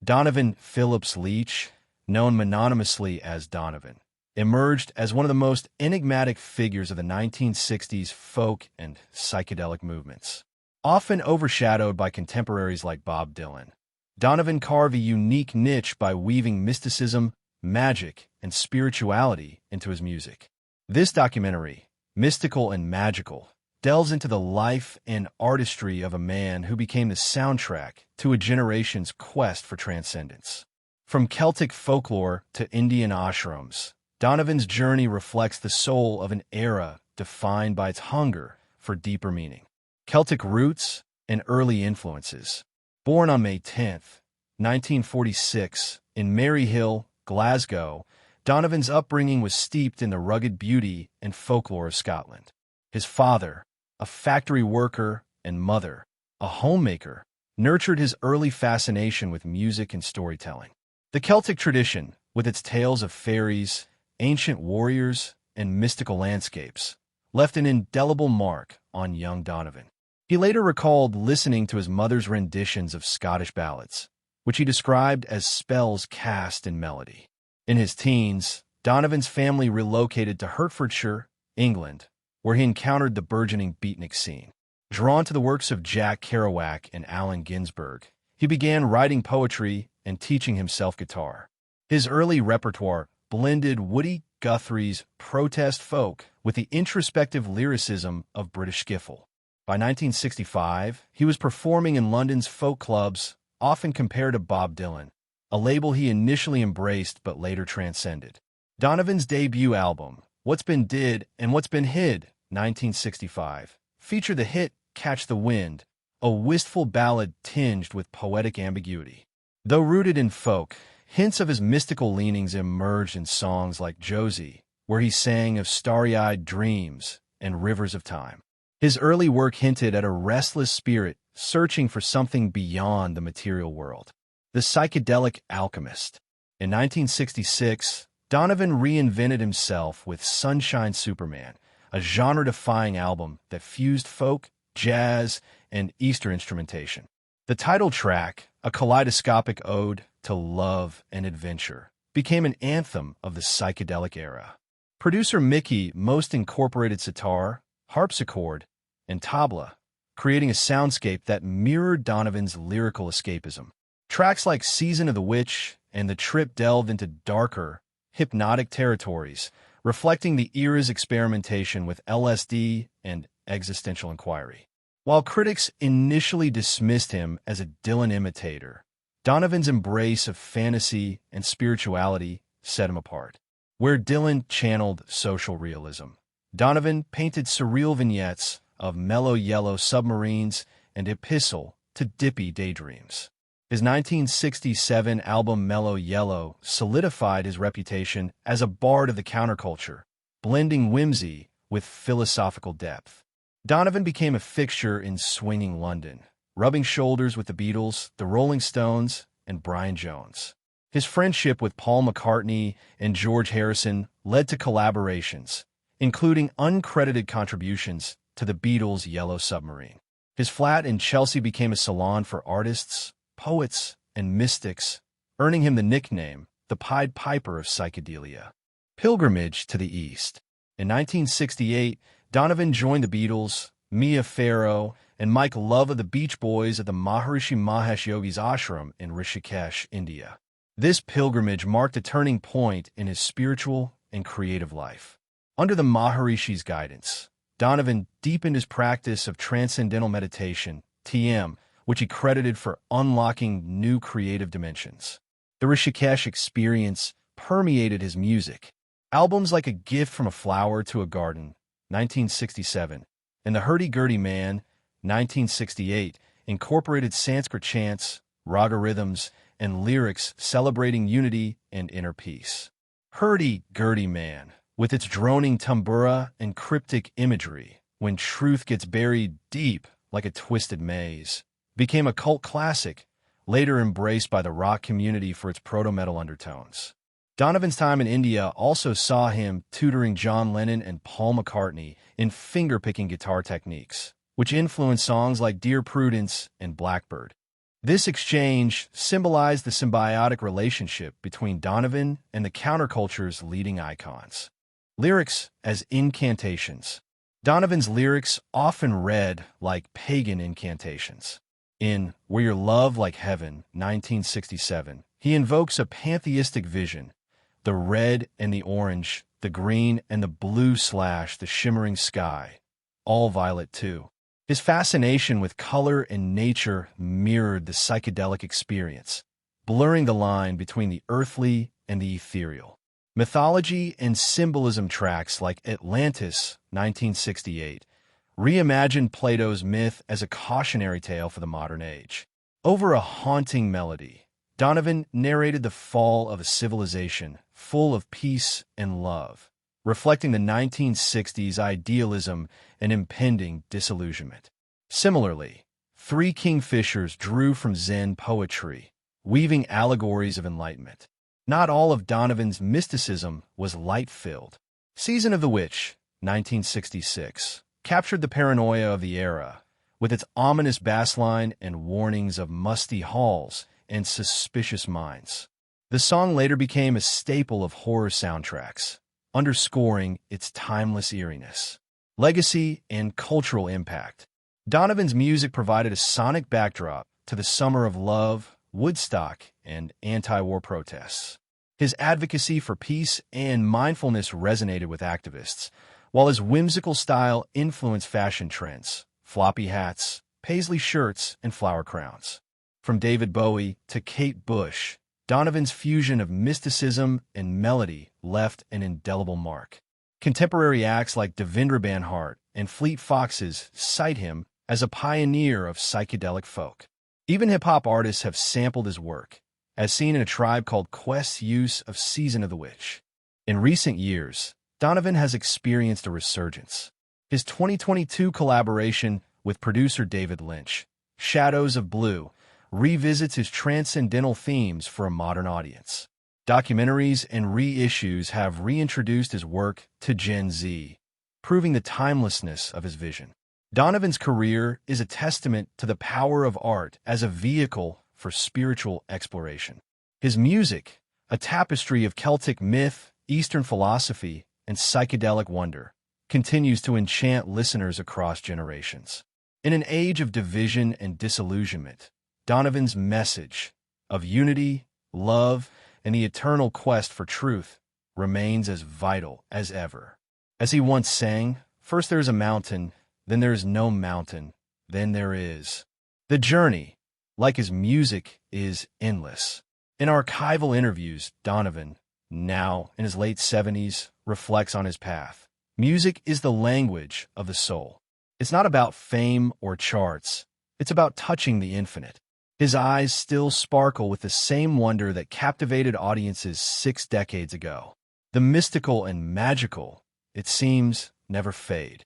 Donovan Phillips Leitch, known mononymously as Donovan, emerged as one of the most enigmatic figures of the 1960s folk and psychedelic movements. Often overshadowed by contemporaries like Bob Dylan, Donovan carved a unique niche by weaving mysticism, magic, and spirituality into his music. This documentary, Mystical and Magical, delves into the life and artistry of a man who became the soundtrack to a generation's quest for transcendence. From Celtic folklore to Indian ashrams, Donovan's journey reflects the soul of an era defined by its hunger for deeper meaning. Celtic roots and early influences. Born on May 10, 1946, in Maryhill, Glasgow, Donovan's upbringing was steeped in the rugged beauty and folklore of Scotland. His father, a factory worker, and mother, a homemaker, nurtured his early fascination with music and storytelling. The Celtic tradition, with its tales of fairies, ancient warriors, and mystical landscapes, left an indelible mark on young Donovan. He later recalled listening to his mother's renditions of Scottish ballads, which he described as spells cast in melody. In his teens, Donovan's family relocated to Hertfordshire, England, where he encountered the burgeoning beatnik scene. Drawn to the works of Jack Kerouac and Allen Ginsberg, he began writing poetry and teaching himself guitar. His early repertoire blended Woody Guthrie's protest folk with the introspective lyricism of British skiffle. By 1965, he was performing in London's folk clubs, often compared to Bob Dylan, a label he initially embraced but later transcended. Donovan's debut album, What's Been Did and What's Been Hid, 1965, featured the hit Catch the Wind, a wistful ballad tinged with poetic ambiguity. Though rooted in folk, hints of his mystical leanings emerged in songs like Josie, where he sang of starry-eyed dreams and rivers of time. His early work hinted at a restless spirit searching for something beyond the material world. The Psychedelic Alchemist. In 1966, Donovan reinvented himself with Sunshine Superman, a genre-defying album that fused folk, jazz, and Eastern instrumentation. The title track, a kaleidoscopic ode to love and adventure, became an anthem of the psychedelic era. Producer Mickey most incorporated sitar, harpsichord, and tabla, creating a soundscape that mirrored Donovan's lyrical escapism. Tracks like Season of the Witch and The Trip delved into darker, hypnotic territories, reflecting the era's experimentation with LSD and existential inquiry. While critics initially dismissed him as a Dylan imitator, Donovan's embrace of fantasy and spirituality set him apart. Where Dylan channeled social realism, Donovan painted surreal vignettes of Mellow Yellow submarines and epistle to dippy daydreams. His 1967 album Mellow Yellow solidified his reputation as a bard of the counterculture, blending whimsy with philosophical depth. Donovan became a fixture in swinging London, rubbing shoulders with the Beatles, the Rolling Stones, and Brian Jones. His friendship with Paul McCartney and George Harrison led to collaborations, including uncredited contributions to the Beatles' Yellow Submarine. His flat in Chelsea became a salon for artists, poets, and mystics, earning him the nickname the Pied Piper of psychedelia. Pilgrimage to the East. In 1968, Donovan joined the Beatles, Mia Farrow, and Mike Love of the Beach Boys at the Maharishi Mahesh Yogi's ashram in Rishikesh, India. This pilgrimage marked a turning point in his spiritual and creative life. Under the Maharishi's guidance, Donovan deepened his practice of transcendental meditation, TM, which he credited for unlocking new creative dimensions. The Rishikesh experience permeated his music. Albums like A Gift from a Flower to a Garden, 1967, and The Hurdy-Gurdy Man, 1968, incorporated Sanskrit chants, raga rhythms, and lyrics celebrating unity and inner peace. Hurdy-Gurdy Man, with its droning tambura and cryptic imagery, when truth gets buried deep like a twisted maze, became a cult classic, later embraced by the rock community for its proto-metal undertones. Donovan's time in India also saw him tutoring John Lennon and Paul McCartney in finger-picking guitar techniques, which influenced songs like Dear Prudence and Blackbird. This exchange symbolized the symbiotic relationship between Donovan and the counterculture's leading icons. Lyrics as incantations. Donovan's lyrics often read like pagan incantations. In Were Your Love Like Heaven, 1967, he invokes a pantheistic vision: the red and the orange, the green and the blue / the shimmering sky, all violet too. His fascination with color and nature mirrored the psychedelic experience, blurring the line between the earthly and the ethereal. Mythology and symbolism tracks like Atlantis, 1968, reimagined Plato's myth as a cautionary tale for the modern age. Over a haunting melody, Donovan narrated the fall of a civilization full of peace and love, reflecting the 1960s idealism and impending disillusionment. Similarly, Three Kingfishers drew from Zen poetry, weaving allegories of enlightenment. Not all of Donovan's mysticism was light-filled. Season of the Witch, 1966, captured the paranoia of the era, with its ominous bassline and warnings of musty halls and suspicious minds. The song later became a staple of horror soundtracks, underscoring its timeless eeriness. Legacy and cultural impact. Donovan's music provided a sonic backdrop to the summer of love, Woodstock, and anti-war protests. His advocacy for peace and mindfulness resonated with activists, while his whimsical style influenced fashion trends: floppy hats, paisley shirts, and flower crowns. From David Bowie to Kate Bush, Donovan's fusion of mysticism and melody left an indelible mark. Contemporary acts like Devendra Banhart and Fleet Foxes cite him as a pioneer of psychedelic folk. Even hip-hop artists have sampled his work, as seen in A Tribe Called Quest's use of Season of the Witch. In recent years, Donovan has experienced a resurgence. His 2022 collaboration with producer David Lynch, Shadows of Blue, revisits his transcendental themes for a modern audience. Documentaries and reissues have reintroduced his work to Gen Z, proving the timelessness of his vision. Donovan's career is a testament to the power of art as a vehicle for spiritual exploration. His music, a tapestry of Celtic myth, Eastern philosophy, and psychedelic wonder, continues to enchant listeners across generations. In an age of division and disillusionment, Donovan's message of unity, love, and the eternal quest for truth remains as vital as ever. As he once sang, "First there is a mountain, then there is no mountain, then there is." The journey, like his music, is endless. In archival interviews, Donovan, now in his late 70s, reflects on his path. Music is the language of the soul. It's not about fame or charts. It's about touching the infinite. His eyes still sparkle with the same wonder that captivated audiences 6 decades ago. The mystical and magical, it seems, never fade.